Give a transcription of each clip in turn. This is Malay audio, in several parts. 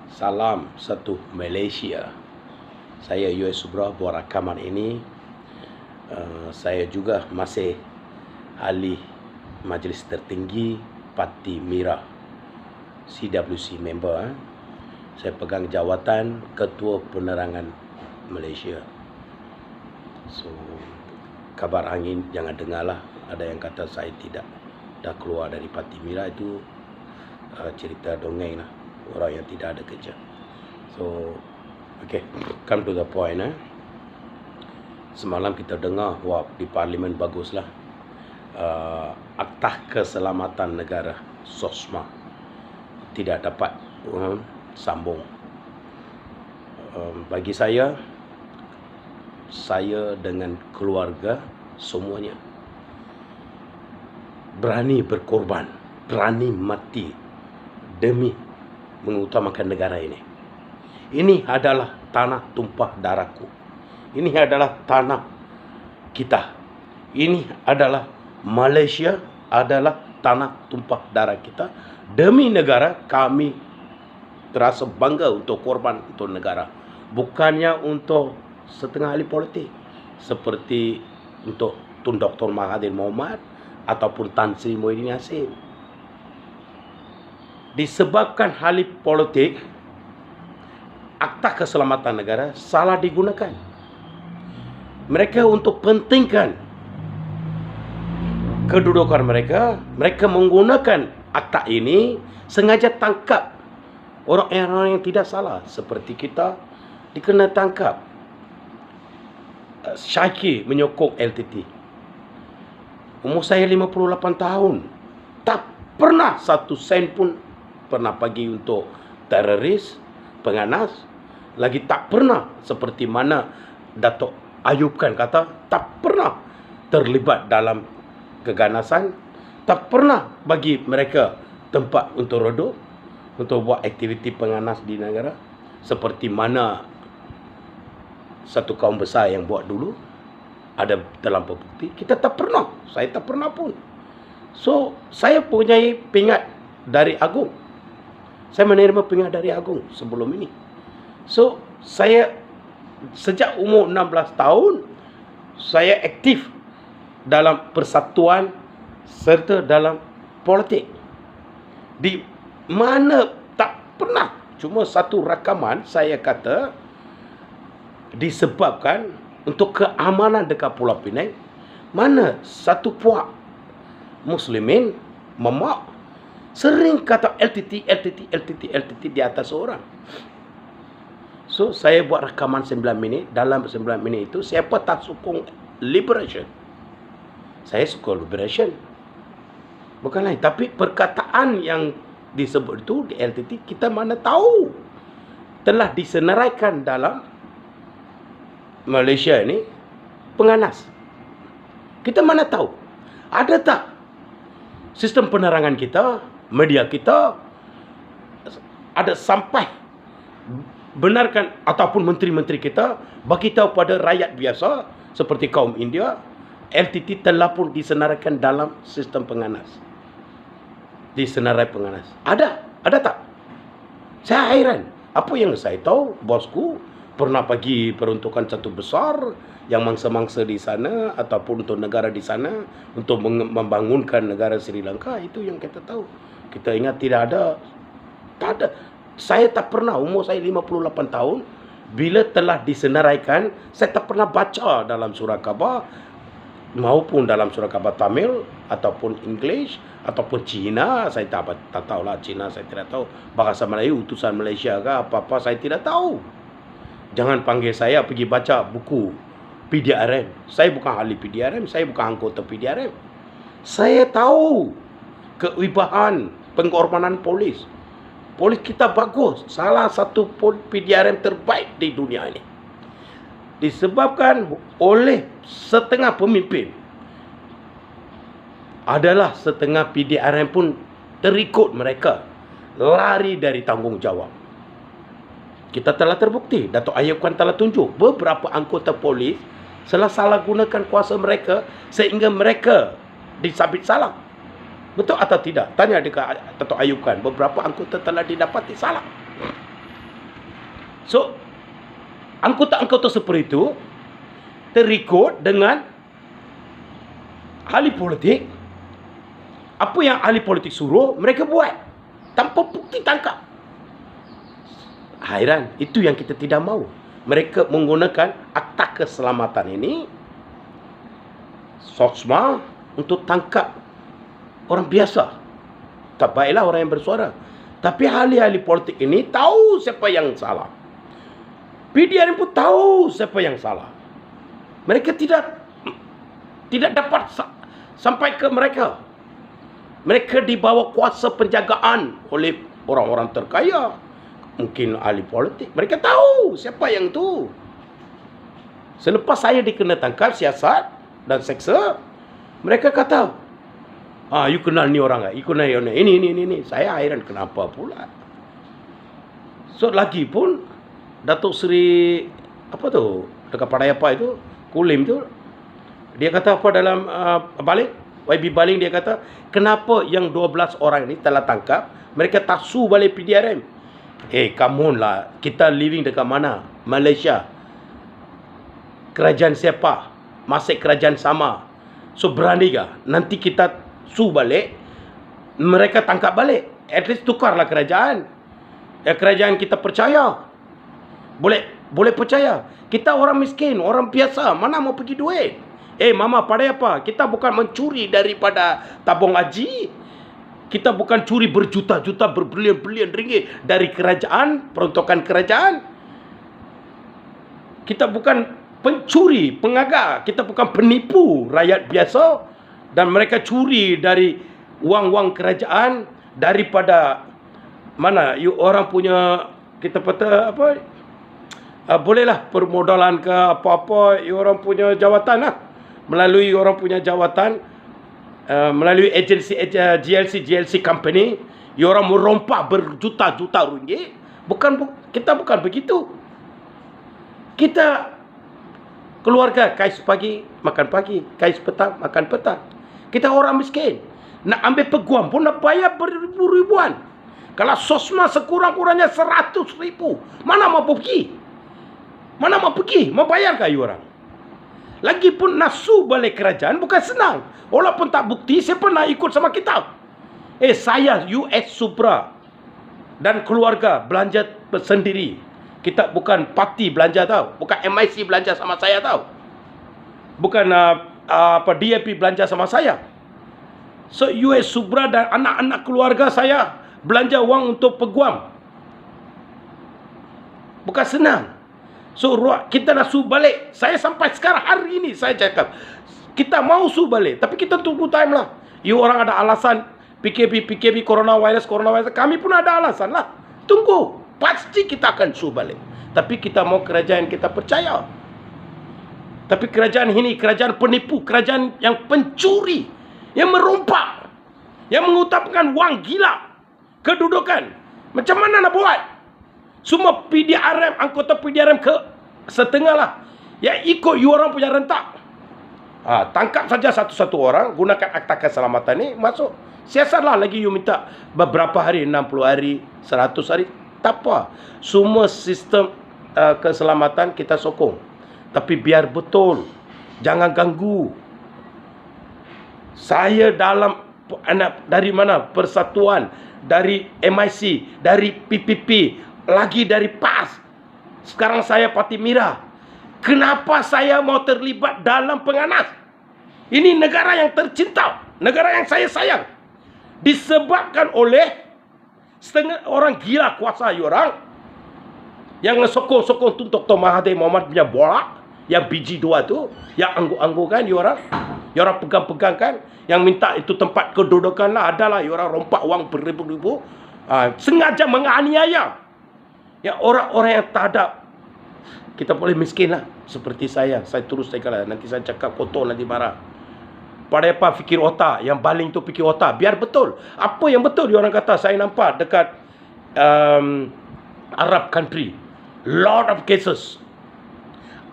Salam satu Malaysia. Saya US Subra buat rakaman ini. Saya juga masih ahli Majlis Tertinggi Parti Mira, CWC member. Saya pegang jawatan Ketua Penerangan Malaysia. So, kabar angin jangan dengarlah. Ada yang kata saya tidak dah keluar dari Parti Mira, itu cerita dongeng lah. Orang yang tidak ada kerja. So, okay, come to the point. Semalam kita dengar wah, di Parlimen baguslah. Akta Keselamatan Negara SOSMA tidak dapat sambung. Bagi saya dengan keluarga semuanya berani berkorban, berani mati demi mengutamakan negara ini. Ini adalah tanah tumpah darahku. Ini adalah tanah kita. Ini adalah Malaysia, adalah tanah tumpah darah kita. Demi negara, kami terasa bangga untuk korban untuk negara. Bukannya untuk setengah ahli politik seperti untuk Tun Dr. Mahathir Mohamad ataupun Tan Sri Muhyiddin Yassin. Disebabkan ahli politik, Akta Keselamatan Negara salah digunakan. Mereka untuk pentingkan kedudukan mereka, mereka menggunakan akta ini sengaja tangkap orang-orang yang tidak salah. Seperti kita dikena tangkap Syaki menyokong LTT. Umur saya 58 tahun. Tak pernah satu sen pun pernah bagi untuk teroris, penganas. Lagi tak pernah seperti mana Datuk Ayub Khan kata, tak pernah terlibat dalam keganasan. Tak pernah bagi mereka tempat untuk redup, untuk buat aktiviti penganas di negara. Seperti mana satu kaum besar yang buat dulu, ada dalam pembukti. Kita tak pernah, saya tak pernah pun. So, saya punya pingat dari Agung. Saya menerima pingat dari Agung sebelum ini. So, saya sejak umur 16 tahun, saya aktif dalam persatuan serta dalam politik. Di mana tak pernah, cuma satu rakaman saya kata, disebabkan untuk keamanan dekat Pulau Pinang, mana satu puak Muslimin memak sering kata LTT di atas orang. So, saya buat rakaman 9 minit. Dalam 9 minit itu, siapa tak sokong liberation? Saya suka liberation. Bukan lain. Tapi perkataan yang disebut itu di LTT, kita mana tahu telah disenaraikan dalam Malaysia ini penganas. Kita mana tahu? Ada tak sistem penerangan kita, media kita, ada sampai benarkan ataupun menteri-menteri kita bagi tahu pada rakyat biasa seperti kaum India, LTT telah pun disenaraikan dalam sistem penganas. Disenarai penganas. Ada tak? Saya hairan. Apa yang saya tahu, bosku pernah bagi peruntukan satu besar yang mangsa-mangsa di sana ataupun untuk negara di sana untuk membangunkan negara Sri Lanka. Itu yang kita tahu. Kita ingat tidak ada. Tak ada. Saya tak pernah, umur saya 58 tahun, bila telah disenaraikan, saya tak pernah baca dalam surah khabar maupun dalam surah khabar Tamil ataupun English ataupun Cina. Saya tak tahulah Cina, saya tidak tahu. Bahasa Melayu, utusan Malaysia ke apa-apa, saya tidak tahu. Jangan panggil saya pergi baca buku PDRM. Saya bukan ahli PDRM, saya bukan anggota PDRM. Saya tahu kewibahan pengorbanan polis. Polis kita bagus. Salah satu PDRM terbaik di dunia ini. Disebabkan oleh setengah pemimpin. Adalah setengah PDRM pun terikut mereka. Lari dari tanggungjawab. Kita telah terbukti. Datuk Ayub Khan telah tunjuk beberapa anggota polis salah gunakan kuasa mereka sehingga mereka disabit salah. Betul atau tidak? Tanya dekat Datuk Ayub Khan. Beberapa anggota telah didapati salah. So, anggota-anggota seperti itu terikut dengan ahli politik. Apa yang ahli politik suruh, mereka buat tanpa bukti tangkap. Hairan, itu yang kita tidak mahu. Mereka menggunakan akta keselamatan ini, SOSMA, untuk tangkap orang biasa. Tak baiklah orang yang bersuara. Tapi ahli-ahli politik ini tahu siapa yang salah. PDRM pun tahu siapa yang salah. Mereka tidak dapat sampai ke mereka. Mereka di bawah kuasa penjagaan oleh orang-orang terkaya. Mungkin ahli politik. Mereka tahu siapa yang tu. Selepas saya dikena tangkap siasat dan seksa, mereka kata, you kenal ni orang, you kenal ini. Saya hairan kenapa pula. So lagi pun Datuk Seri apa tu, dekat Padayapa itu, Kulim tu, dia kata apa dalam Baling, YB Baling, dia kata, kenapa yang 12 orang ini telah tangkap, mereka tak su balik PDRM. Come on lah, kita living dekat mana? Malaysia. Kerajaan siapa? Masih kerajaan sama. So berani ke? Nanti kita su balik, mereka tangkap balik. At least tukarlah kerajaan. Kerajaan kita percaya. Boleh percaya. Kita orang miskin, orang biasa, mana mau pergi duit? Mama, pada apa? Kita bukan mencuri daripada tabung haji. Kita bukan curi berjuta-juta, berbilion-bilion ringgit dari kerajaan, peruntukan kerajaan. Kita bukan pencuri, pengagak. Kita bukan penipu rakyat biasa. Dan mereka curi dari wang-wang kerajaan daripada mana orang punya, kita kata apa, bolehlah permodalan ke apa-apa, orang punya jawatan lah. Melalui orang punya jawatan, melalui agensi GLC company, orang merompak berjuta-juta ringgit. Kita bukan begitu. Kita keluarga kais pagi makan pagi, kais petang makan petang. Kita orang miskin, nak ambil peguam pun nak bayar beribu-ribuan. Kalau SOSMA sekurang-kurangnya 100,000, mana mau pergi? Mau bayar ke orang? Lagipun nafsu balik kerajaan bukan senang. Walaupun tak bukti, siapa nak ikut sama kita? Saya US Supra dan keluarga belanja sendiri. Kita bukan parti belanja tau. Bukan MIC belanja sama saya tau. Bukan DAP belanja sama saya. So US Supra dan anak-anak keluarga saya belanja wang untuk peguam. Bukan senang. So kita nak su balik. Saya sampai sekarang hari ini saya cakap, kita mau su balik, tapi kita tunggu time lah. Orang ada alasan PKP coronavirus. Kami pun ada alasan lah. Tunggu, pasti kita akan su balik. Tapi kita mau kerajaan kita percaya. Tapi kerajaan ini kerajaan penipu, kerajaan yang pencuri, yang merompak, yang mengutapkan wang gila, kedudukan. Macam mana nak buat? Semua PDRM, anggota PDRM ke setengah lah, yang ikut orang punya rentak. Tangkap saja satu-satu orang, gunakan akta keselamatan ni, masuk. Siasatlah lagi you minta beberapa hari, 60 hari, 100 hari. Tak apa. Semua sistem keselamatan kita sokong. Tapi biar betul. Jangan ganggu. Saya dari mana? Persatuan, dari MIC, dari PPP, lagi dari PAS. Sekarang saya Parti Mira. Kenapa saya mau terlibat dalam penganas? Ini negara yang tercinta, negara yang saya sayang. Disebabkan oleh setengah orang gila kuasa orang yang ngesokong-sokong tu Dr. Mahathir Mohamad punya bola, yang biji 2 tu, yang anggu-anggukan orang pegang-pegang kan, yang minta itu tempat kedudukan lah, adalah orang rompak wang beribu-ribu, sengaja menganiaya yang orang-orang yang tak ada. Kita boleh miskin lah, seperti saya terus cakap lah, nanti saya cakap kotor nanti marah. Pada apa fikir otak, yang baling tu fikir otak, biar betul. Apa yang betul dia orang kata, saya nampak dekat Arab country, lot of cases,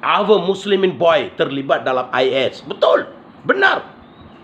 our Muslimin boy terlibat dalam IS. Betul, benar.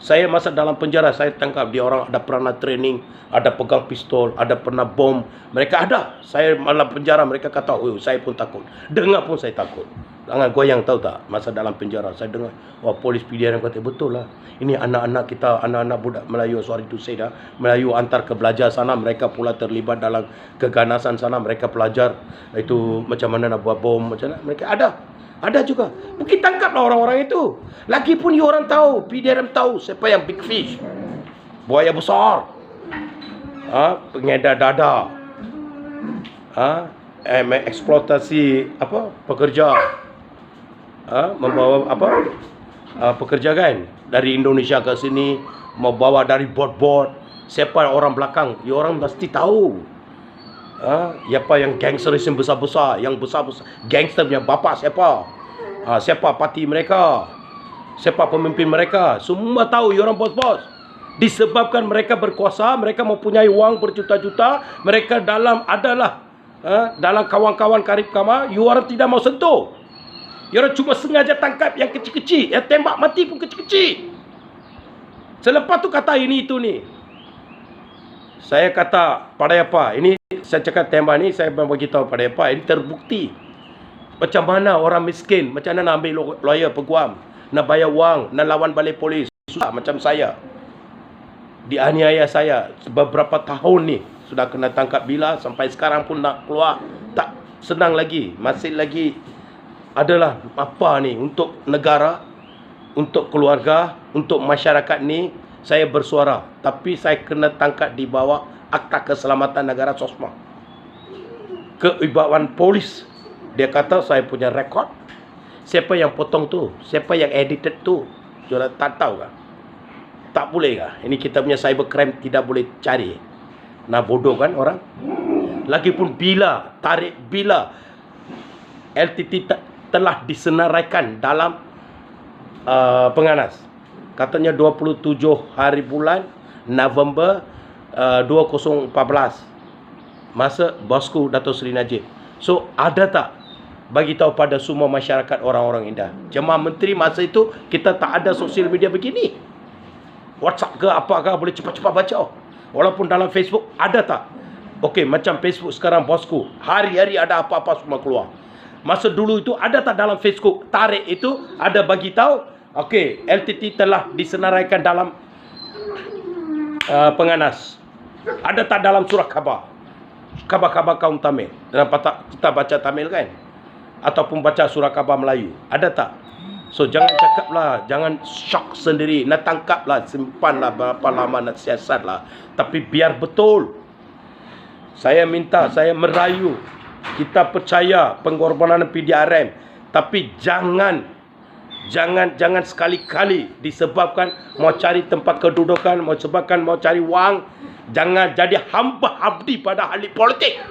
Saya masa dalam penjara, saya tangkap dia orang ada pernah training, ada pegang pistol, ada pernah bom. Mereka ada. Saya dalam penjara, mereka kata, oh, saya pun takut. Dengar pun saya takut. Jangan goyang, tahu tak? Masa dalam penjara, saya dengar, wah, polis PDRM kata, betul lah. Ini anak-anak kita, anak-anak budak Melayu, sorry to say dah, Melayu antar ke belajar sana, mereka pula terlibat dalam keganasan sana, mereka pelajar itu macam mana nak buat bom, macam mana. Mereka ada. Ada juga. Mungkin tangkaplah orang-orang itu. Lagipun you orang tahu, PDRM tahu siapa yang big fish. Buaya besar. Pengedar dada. Eksploitasi pekerja. Membawa pekerja kan dari Indonesia ke sini, membawa dari bot-bot. Siapa orang belakang? You orang mesti tahu. Siapa yang gangsterism besar-besar, yang besar-besar, gangster punya bapak siapa, siapa parti mereka, siapa pemimpin mereka, semua tahu. You orang bos-bos, disebabkan mereka berkuasa, mereka mempunyai wang berjuta-juta, mereka dalam adalah dalam kawan-kawan karib kama, you orang tidak mau sentuh. You orang cuma sengaja tangkap yang kecil-kecil, yang tembak mati pun kecil-kecil. Selepas tu kata ini itu ni. Saya kata pada apa? Ini saya cakap tembak ni, saya bagi tahu pada apa, ini terbukti. Macam mana orang miskin, macam mana nak ambil lawyer peguam, nak bayar wang, nak lawan balik polis. Susah macam saya. Dianiaya saya beberapa tahun ni, sudah kena tangkap bila, sampai sekarang pun nak keluar. Tak senang lagi, masih lagi adalah apa ni untuk negara, untuk keluarga, untuk masyarakat ni. Saya bersuara, tapi saya kena tangkap di bawah Akta Keselamatan Negara SOSMA. Kewibawaan polis. Dia kata saya punya rekod. Siapa yang potong tu? Siapa yang edited tu? Sudah tak tahu kan? Tak boleh kah? Ini kita punya cybercrime tidak boleh cari. Nah, bodoh kan orang? Lagipun bila LTT telah disenaraikan dalam penganas. Katanya 27 hari bulan November 2014. Masa bosku Dato' Seri Najib. So, ada tak bagi tahu pada semua masyarakat orang-orang Indah? Jemaah menteri masa itu kita tak ada sosial media begini. WhatsApp ke apakah boleh cepat-cepat baca. Walaupun dalam Facebook ada tak? Okey, macam Facebook sekarang bosku, hari-hari ada apa-apa semua keluar. Masa dulu itu ada tak dalam Facebook tarik itu ada bagi tahu? Okey, LTT telah disenaraikan dalam penganas. Ada tak dalam surat khabar? Khabar-khabar kaum Tamil. Dalam kita baca Tamil kan? Ataupun baca surat khabar Melayu. Ada tak? So, jangan cakaplah, jangan shock sendiri. Nak tangkaplah, simpanlah berapa lama nak siasatlah. Tapi biar betul. Saya minta, saya merayu. Kita percaya pengorbanan PDRM. Tapi jangan sekali-kali disebabkan mau cari tempat kedudukan, mau cari wang. Jangan jadi hamba abdi pada ahli politik,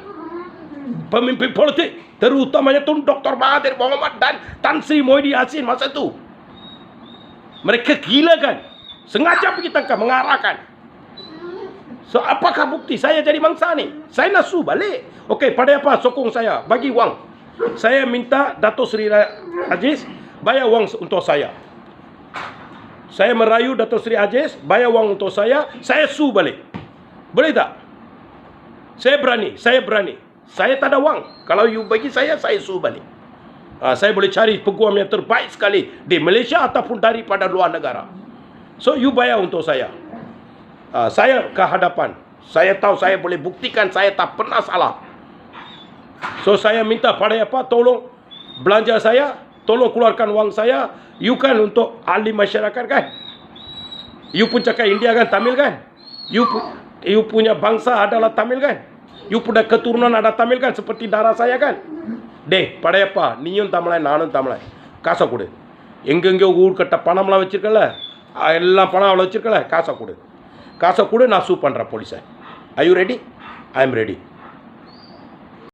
pemimpin politik, terutamanya Tun Dr. Mahathir Mohamad dan Tan Sri Muhyiddin Yassin masa itu. Mereka gila kan? Sengaja pergi tangkap, mengarahkan. So, apakah bukti saya jadi mangsa ni? Saya nak sue balik. Okey, pada apa? Sokong saya, bagi wang. Saya minta Dato' Seri Aziz bayar wang untuk saya. Saya merayu Dato' Seri Aziz bayar wang untuk saya sue balik. Boleh tak? Saya berani. Saya tak ada wang. Kalau you bagi saya sue balik. Saya boleh cari peguam yang terbaik sekali di Malaysia ataupun daripada luar negara. So, you bayar untuk saya. Saya ke hadapan. Saya tahu saya boleh buktikan saya tak pernah salah. So, saya minta pada apa? Tolong belanja saya. Tolong keluarkan wang saya. You kan untuk ahli masyarakat kan? You pun cakap India kan, Tamil kan? You punya bangsa adalah Tamil kan? You punya keturunan ada Tamil kan? Seperti darah saya kan? Deh, pada apa? Niyun Tamilai, nanun Tamilai. Kasa kudu. Engenge ஊர் கட்ட பணம்லாம் வச்சிருக்கல, எல்லாம் பணம் அவ்வளோ வச்சிருக்கல, காசை கொடு. காசை கொடு, நான் சூ பண்ணுறேன் போலீஸை. Are you ready? I am ready.